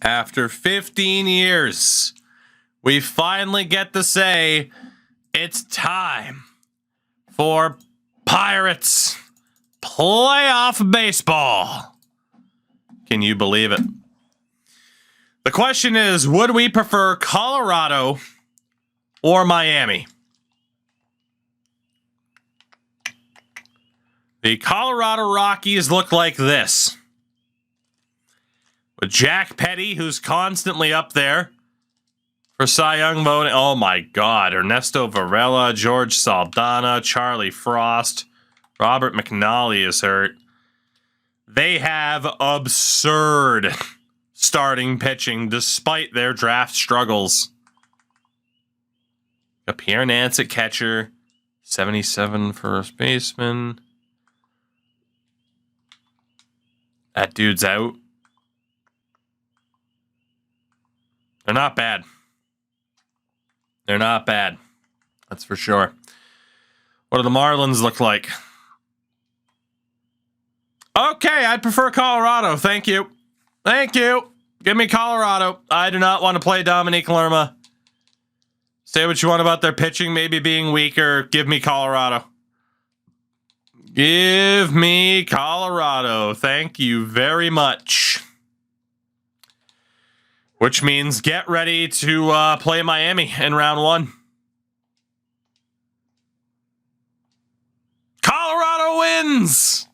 After 15 years, we finally get to say it's time for Pirates playoff baseball. Can you believe it? The question is, would we prefer Colorado or Miami? The Colorado Rockies look like this. With Jack Petty, who's constantly up there for Cy Young voting. Oh my God. Ernesto Varela, George Saldana, Charlie Frost, Robert McNally is hurt. They have absurd starting pitching despite their draft struggles. A Pierre Nance at catcher, 77 first baseman. That dude's out. They're not bad. They're not bad. That's for sure. What do the Marlins look like? Okay, I'd prefer Colorado. Thank you. Thank you. Give me Colorado. I do not want to play Dominique Lerma. Say what you want about their pitching maybe being weaker. Give me Colorado. Give me Colorado. Thank you very much. Which means get ready to play Miami in round one. Colorado wins!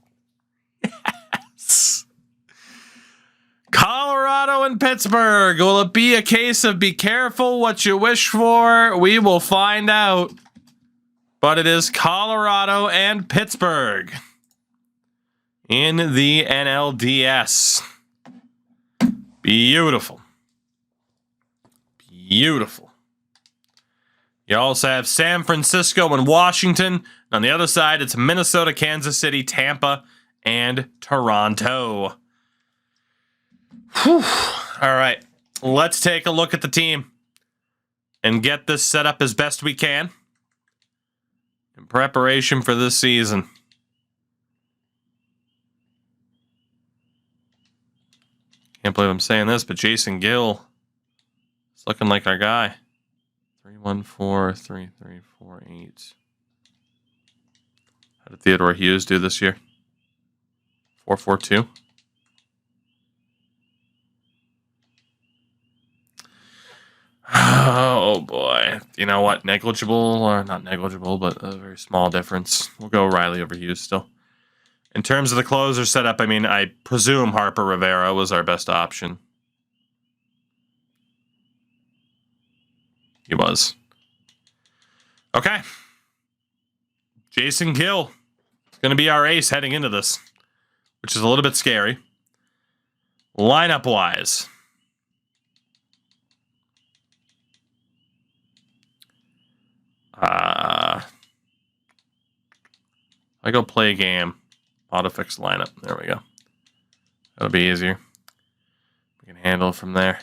Yes! Colorado and Pittsburgh. Will it be a case of be careful what you wish for? We will find out. But it is Colorado and Pittsburgh in the NLDS. Beautiful. Beautiful. You also have San Francisco and Washington. On the other side, it's Minnesota, Kansas City, Tampa, and Toronto. Whew. All right. Let's take a look at the team and get this set up as best we can in preparation for this season. Can't believe I'm saying this, but Jason Gill is looking like our guy. 3-1-4-3-3-4-8. How did Theodore Hughes do this year? 4-4-2. Oh boy. You know what? Negligible, or not negligible, but a very small difference. We'll go Riley over Hughes still. In terms of the closer setup, I mean, I presume Harper Rivera was our best option. He was. Okay. Jason Gill is going to be our ace heading into this, which is a little bit scary. Lineup-wise. I go play a game. Autofix lineup. There we go. That'll be easier. We can handle it from there.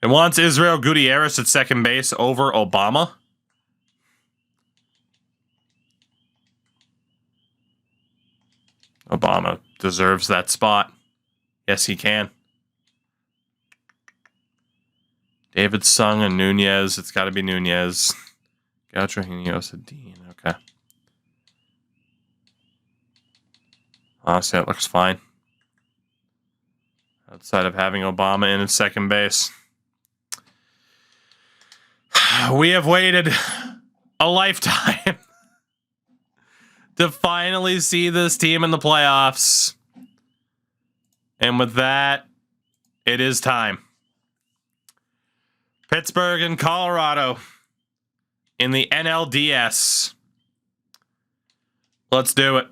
It wants Israel Gutierrez at second base over Obama. Obama deserves that spot. Yes, he can. David Sung and Nunez. It's got to be Nunez. Gaucho Hinojosa Dean. Okay. Honestly, that looks fine. Outside of having Obama in at second base. We have waited a lifetime to finally see this team in the playoffs. And with that, it is time. Pittsburgh and Colorado in the NLDS. Let's do it.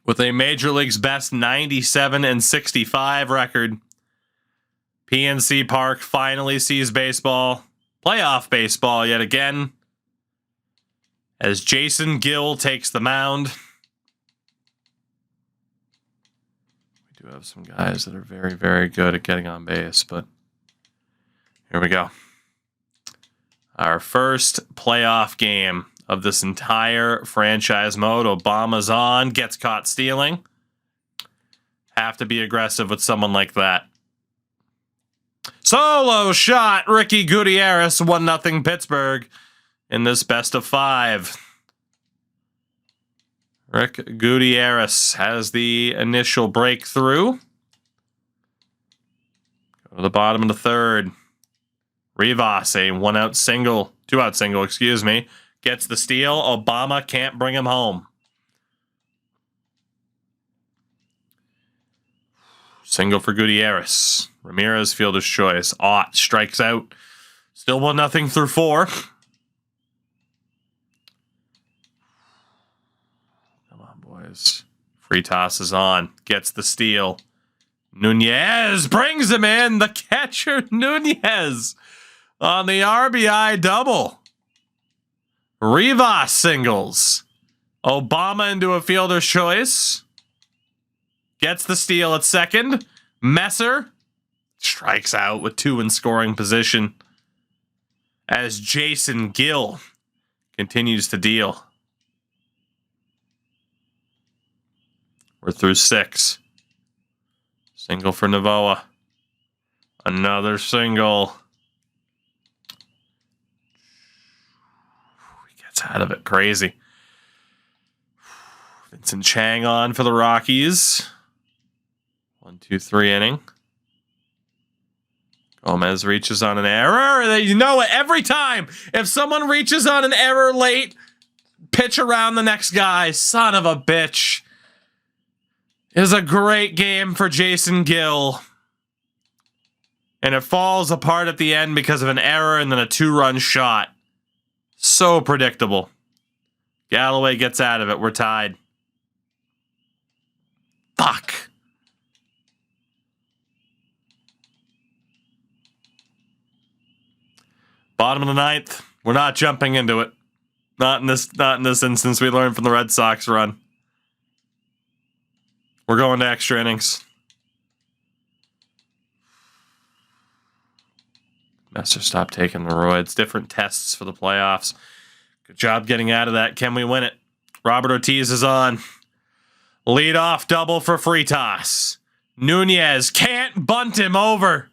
With a Major League's best 97-65 record, PNC Park finally sees baseball, playoff baseball yet again, as Jason Gill takes the mound. We do have some guys that are very, very good at getting on base, but here we go. Our first playoff game of this entire franchise mode. Obama's on, gets caught stealing. Have to be aggressive with someone like that. Solo shot. Ricky Gutierrez, 1-0 Pittsburgh in this best of 5. Rick Gutierrez has the initial breakthrough. Go to the bottom of the 3rd. Rivas, a 2-out single, excuse me. Gets the steal. Obama can't bring him home. Single for Gutierrez. Ramirez, fielder's choice. Ott strikes out. Still 1-0 through 4. Come on, boys. Free toss is on. Gets the steal. Nunez brings him in. The catcher, Nunez, on the RBI double. Rivas singles. Obama into a fielder's choice. Gets the steal at second. Messer strikes out with 2 in scoring position as Jason Gill continues to deal. We're through 6. Single for Navoa. Another single. He gets out of it. Crazy. Vincent Chang on for the Rockies. 1-2-3 inning. Gomez reaches on an error. You know it every time. If someone reaches on an error late, pitch around the next guy. Son of a bitch. It was a great game for Jason Gill. And it falls apart at the end because of an error and then a 2-run shot. So predictable. Galloway gets out of it. We're tied. Fuck. Bottom of the 9th. We're not jumping into it. Not in this instance. We learned from the Red Sox run. We're going to extra innings. Messer, stop taking the roids. Different tests for the playoffs. Good job getting out of that. Can we win it? Robert Ortiz is on. Leadoff double for Fritas. Nunez can't bunt him over.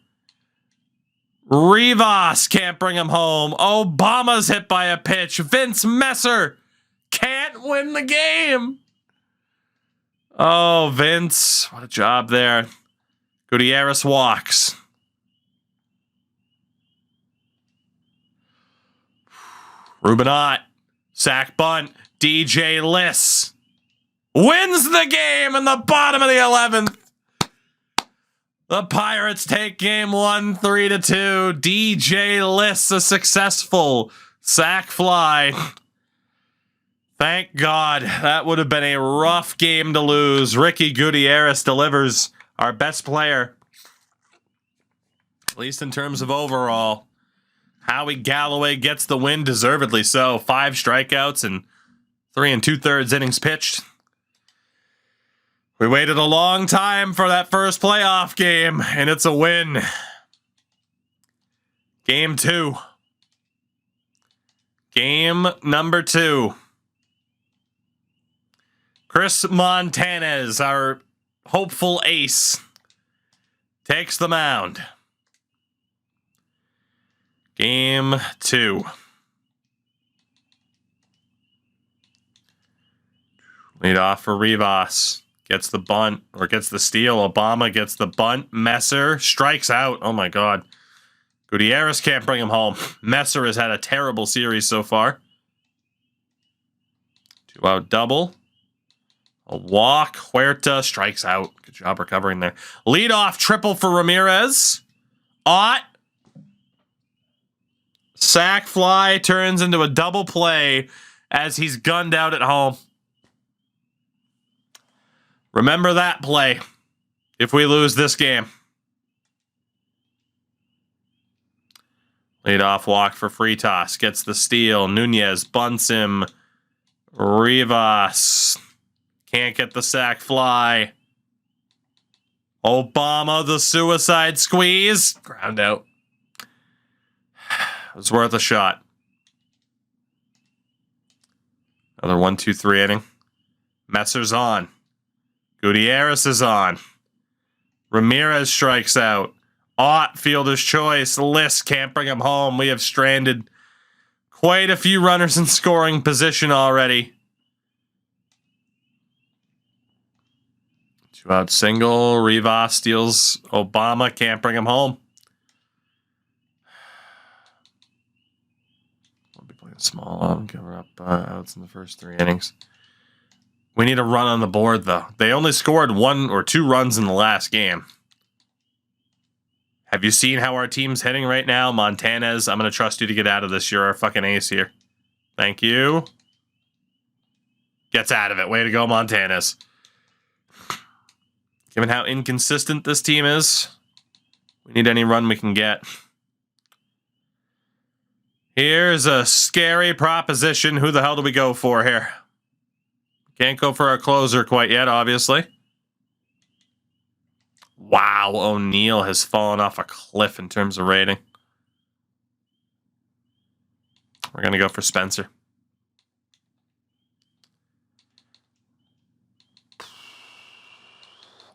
Rivas can't bring him home. Obama's hit by a pitch. Vince Messer can't win the game. Oh, Vince. What a job there. Gutierrez walks. Ruben Ott. Sack bunt. DJ Liss wins the game in the bottom of the 11th. The Pirates take game 1, 3-2. DJ Liss, a successful sack fly. Thank God. That would have been a rough game to lose. Ricky Gutierrez delivers, our best player, at least in terms of overall. Howie Galloway gets the win, deservedly so. 5 strikeouts and 3 2/3 innings pitched. We waited a long time for that first playoff game, and it's a win. Game 2. Game number 2. Chris Montanez, our hopeful ace, takes the mound. Game 2. Lead off for Rivas. Gets the bunt, or gets the steal. Obama gets the bunt. Messer strikes out. Oh my God. Gutierrez can't bring him home. Messer has had a terrible series so far. 2-out double. A walk. Huerta strikes out. Good job recovering there. Leadoff triple for Ramirez. Ott. Sack fly turns into a double play as he's gunned out at home. Remember that play if we lose this game. Leadoff walk for Fritas. Gets the steal. Nunez bunts him. Rivas can't get the sack fly. Obama, the suicide squeeze. Ground out. It was worth a shot. Another 1-2-3 inning. Messer's on. Gutierrez is on. Ramirez strikes out. Ott, fielder's choice. List can't bring him home. We have stranded quite a few runners in scoring position already. 2-out single. Rivas steals Obama. Can't bring him home. We'll be playing small. Cover up outs in the first 3 innings. We need a run on the board, though. They only scored 1 or 2 runs in the last game. Have you seen how our team's hitting right now? Montanez, I'm going to trust you to get out of this. You're our fucking ace here. Thank you. Gets out of it. Way to go, Montanez. Given how inconsistent this team is, we need any run we can get. Here's a scary proposition. Who the hell do we go for here? Can't go for our closer quite yet, obviously. Wow, O'Neill has fallen off a cliff in terms of rating. We're going to go for Spencer.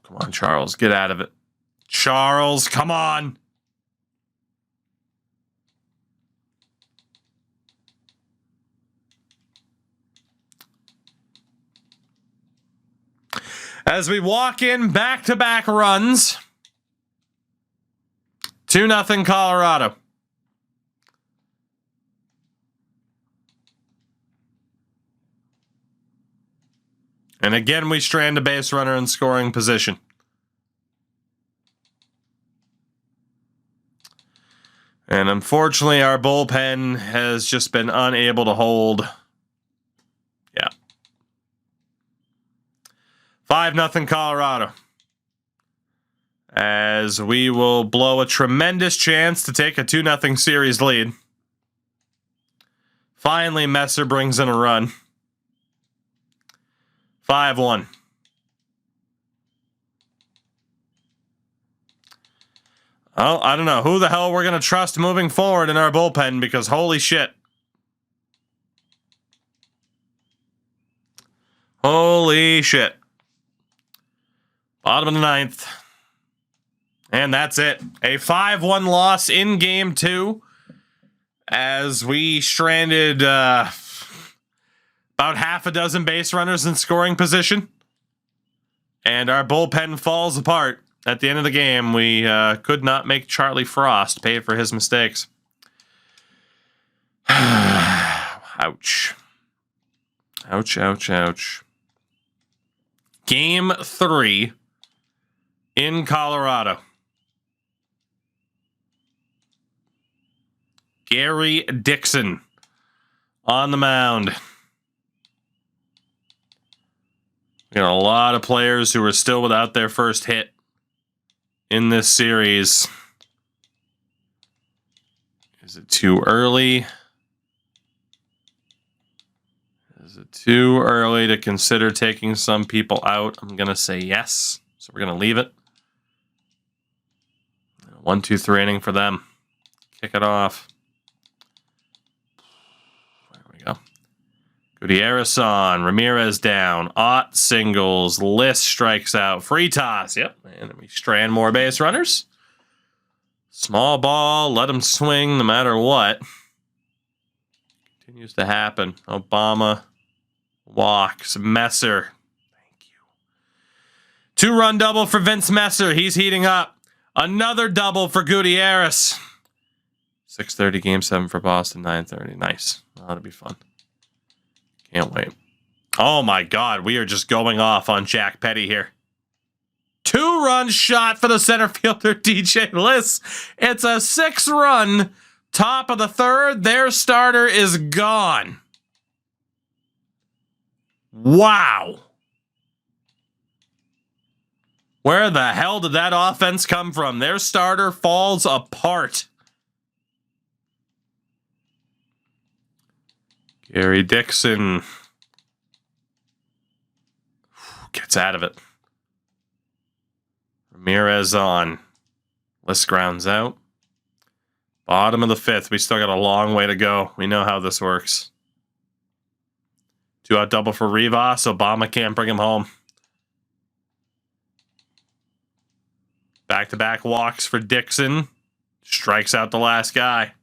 Come on, Charles, get out of it. Charles, come on. As we walk in back-to-back runs. 2-0 Colorado. And again, we strand a base runner in scoring position. And unfortunately, our bullpen has just been unable to hold. Yeah. 5-0 Colorado. As we will blow a tremendous chance to take a 2-0 series lead. Finally, Messer brings in a run. 5-1. Oh, I don't know who the hell we're going to trust moving forward in our bullpen because holy shit. Holy shit. Bottom of the 9th. And that's it. A 5-1 loss in game 2 as we stranded about half a dozen base runners in scoring position. And our bullpen falls apart. At the end of the game, we could not make Charlie Frost pay for his mistakes. Ouch. Ouch, ouch, ouch. Game 3 in Colorado. Gary Dixon on the mound. We got a lot of players who are still without their first hit in this series. Is it too early? Is it too early to consider taking some people out? I'm going to say yes. So we're going to leave it. 1-2-3 inning for them. Kick it off. There we go. Gutierrez on. Ramirez down. Ott singles. List strikes out. Free toss. Yep. And then we strand more base runners. Small ball. Let them swing no matter what. Continues to happen. Obama walks. Messer. Thank you. 2-run double for Vince Messer. He's heating up. Another double for Gutierrez. 6:30 game 7 for Boston. 9:30. Nice. That'll be fun. Can't wait. Oh my God, we are just going off on Jack Petty here. 2-run shot for the center fielder, DJ Liss. It's a 6-run top of the 3rd. Their starter is gone. Wow. Where the hell did that offense come from? Their starter falls apart. Gary Dixon gets out of it. Ramirez on. List grounds out. Bottom of the 5th. We still got a long way to go. We know how this works. 2-out double for Rivas. Obama can't bring him home. Back-to-back walks for Dixon. Strikes out the last guy.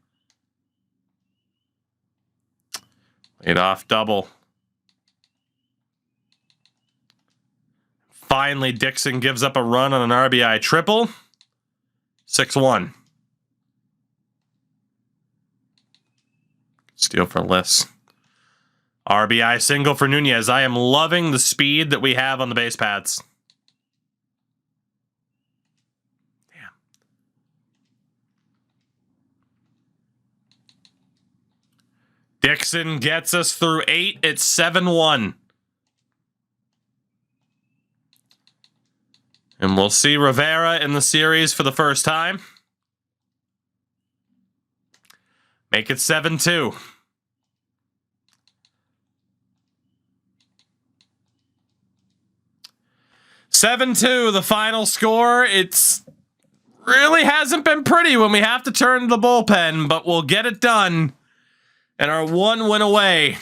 Leadoff double. Finally, Dixon gives up a run on an RBI triple. 6-1. Steal for Liss. RBI single for Nunez. I am loving the speed that we have on the base paths. Damn. Dixon gets us through 8. It's 7-1. And we'll see Rivera in the series for the first time. Make it 7-2. 7-2, the final score. It's really hasn't been pretty when we have to turn to the bullpen, but we'll get it done. And our 1 win away,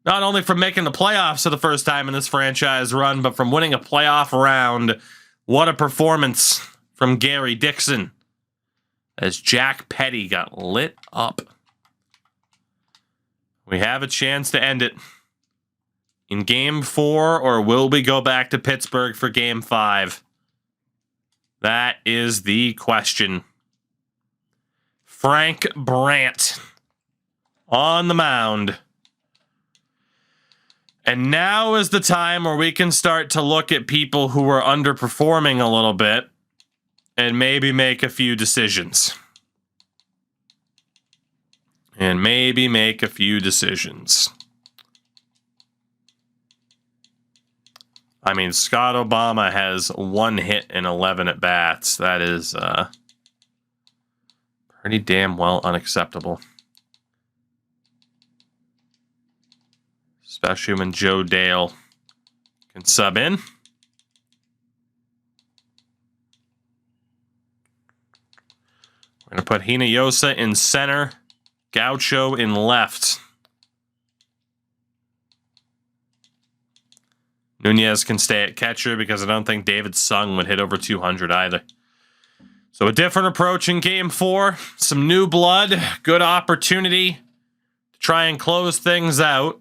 not only from making the playoffs for the first time in this franchise run, but from winning a playoff round. What a performance from Gary Dixon as Jack Petty got lit up. We have a chance to end it in Game 4, or will we go back to Pittsburgh for Game 5? That is the question. Frank Brandt on the mound. And now is the time where we can start to look at people who are underperforming a little bit and maybe make a few decisions. I mean, Scott Obama has 1 hit in 11 at-bats. That is pretty damn well unacceptable. Especially when Joe Dale can sub in. We're going to put Hinojosa in center, Gaucho in left. Nunez can stay at catcher because I don't think David Sung would hit over 200 either. So a different approach in Game 4. Some new blood. Good opportunity to try and close things out.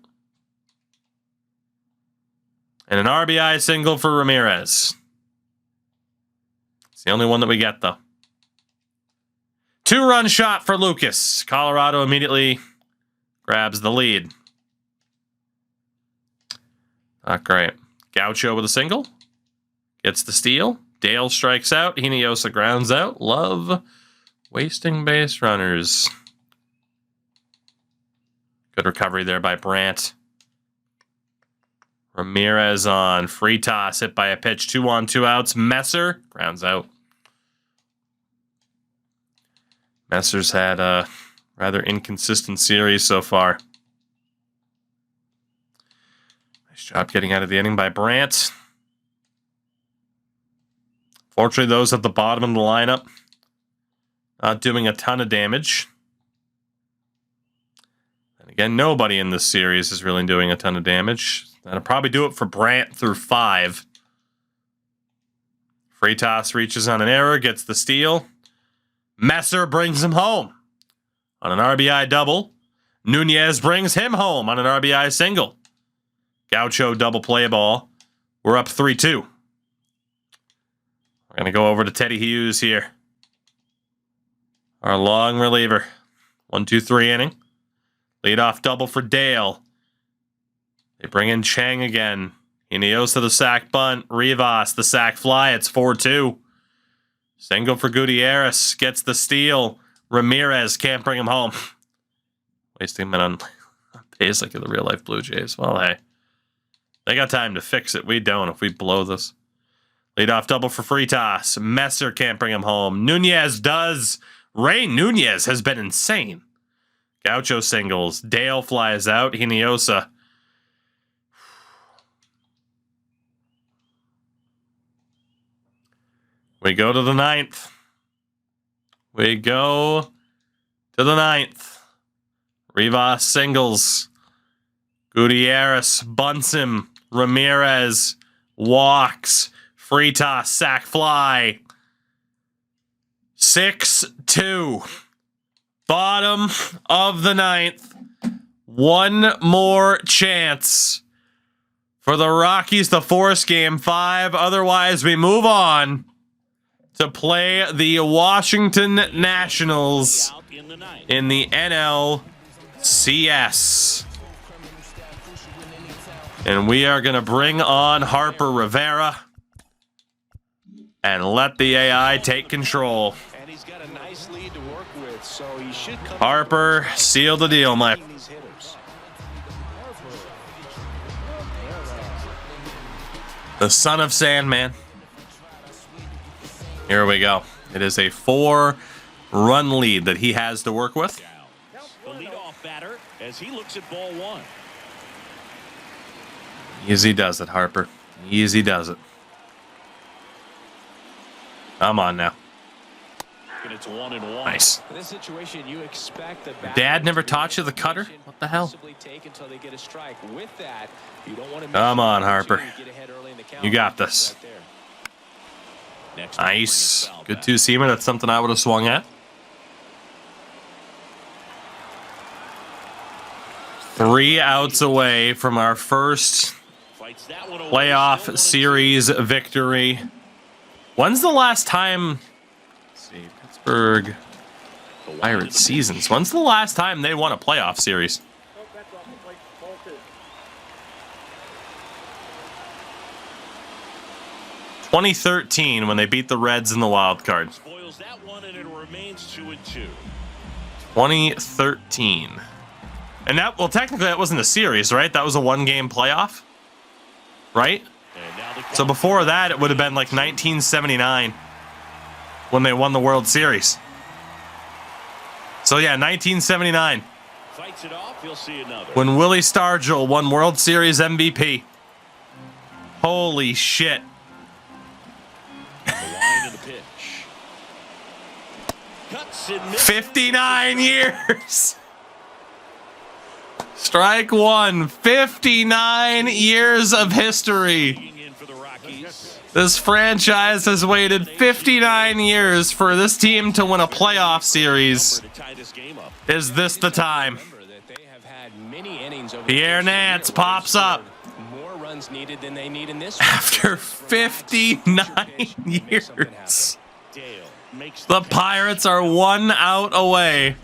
And an RBI single for Ramirez. It's the only one that we get, though. 2-run shot for Lucas. Colorado immediately grabs the lead. Not great. Gaucho with a single. Gets the steal. Dale strikes out. Hinojosa grounds out. Love wasting base runners. Good recovery there by Brandt. Ramirez on free toss, hit by a pitch, 2 on, 2 outs. Messer grounds out. Messer's had a rather inconsistent series so far. Nice job getting out of the inning by Brandt. Fortunately, those at the bottom of the lineup not doing a ton of damage. And again, nobody in this series is really doing a ton of damage. That'll probably do it for Brandt through 5. Freitas reaches on an error, gets the steal. Messer brings him home on an RBI double. Nunez brings him home on an RBI single. Gaucho double play ball. We're up 3-2. We're going to go over to Teddy Hughes here. Our long reliever. 1-2-3 inning. Leadoff double for Dale. They bring in Chang again. Hinojosa the sack bunt. Rivas the sack fly. It's 4-2. Single for Gutierrez. Gets the steal. Ramirez can't bring him home. Wasting a minute on pace like the real life Blue Jays. Well, hey. They got time to fix it. We don't if we blow this. Leadoff double for Freitas. Messer can't bring him home. Nunez does. Ray Nunez has been insane. Gaucho singles. Dale flies out. Hinojosa. We go to the 9th. Rivas singles. Gutierrez bunts him. Ramirez walks. Freitas sack fly. 6-2. Bottom of the ninth. One more chance for the Rockies to force game 5. Otherwise, we move on to play the Washington Nationals in the NLCS. And we are going to bring on Harper Rivera and let the AI take control. Harper, seal the deal, my. The son of Sandman. Here we go. It is a 4-run lead that he has to work with. The leadoff batter as he looks at ball 1. Easy does it, Harper. Easy does it. Come on now. And it's 1-1. Nice. In this situation, you expect the Dad never taught you the cutter? What the hell? Take until they get a strike. With that, you don't want to Come on, Harper. You got this. Nice. Good two-seamer. That's something I would have swung at. 3 outs away from our first playoff series victory. When's the last time? Let's see, Pittsburgh Pirates seasons. When's the last time they won a playoff series? 2013 when they beat the Reds in the wild card. 2013. And that, well, technically that wasn't a series, right? That was a 1-game playoff, right? So before that, it would have been like 1979 when they won the World Series. So yeah, 1979. When Willie Stargell won World Series MVP. Holy shit. 59 years. Strike one. 59 years of history. This franchise has waited 59 years for this team to win a playoff series. Is this the time? Pierre Nance pops up. After 59 years. The Pirates are 1 out away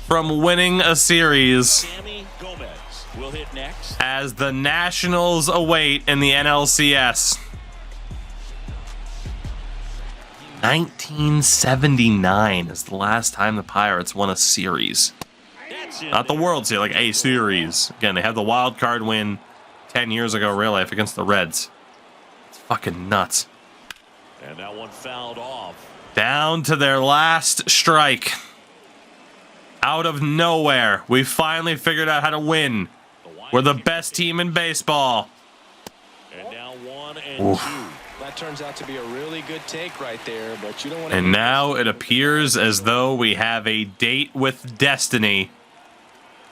from winning a series as the Nationals await in the NLCS. 1979 is the last time the Pirates won a series. Not the World Series, like a series. Again, they had the wild card win 10 years ago, real life, against the Reds. It's fucking nuts. And that one fouled off. Down to their last strike. Out of nowhere, we finally figured out how to win. We're the best team in baseball. And now 1-2. That turns out to be a really good take right there, but you don't want to. And now it appears as though we have a date with destiny.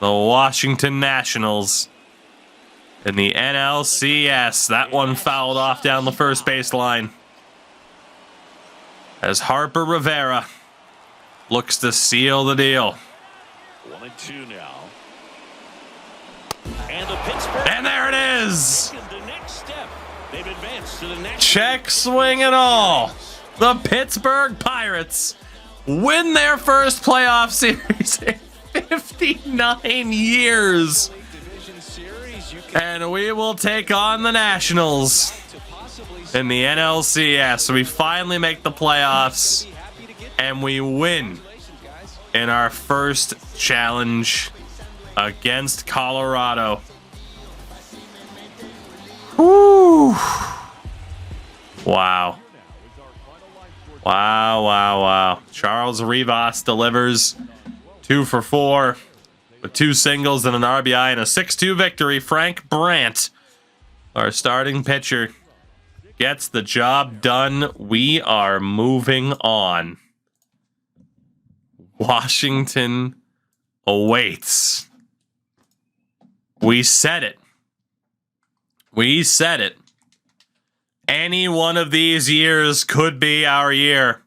The Washington Nationals in the NLCS. That one fouled off down the first baseline. As Harper Rivera looks to seal the deal. 1-2 now. And the Pittsburgh. And there it is. The next step. They've advanced to the next. Check swing and all. The Pittsburgh Pirates win their first playoff series in 59 years. And we will take on the Nationals in the NLCS. We finally make the playoffs, and we win in our first challenge against Colorado. Woo! Wow. Wow, wow, wow. Charles Rivas delivers 2 for 4 with 2 singles and an RBI and a 6-2 victory. Frank Brandt, our starting pitcher, gets the job done. We are moving on. Washington awaits. We said it. We said it. Any one of these years could be our year.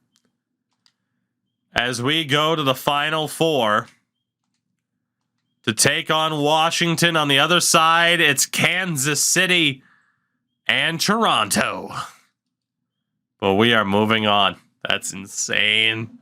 as we go to the Final Four to take on Washington. On the other side, it's Kansas City and Toronto. But we are moving on. That's insane.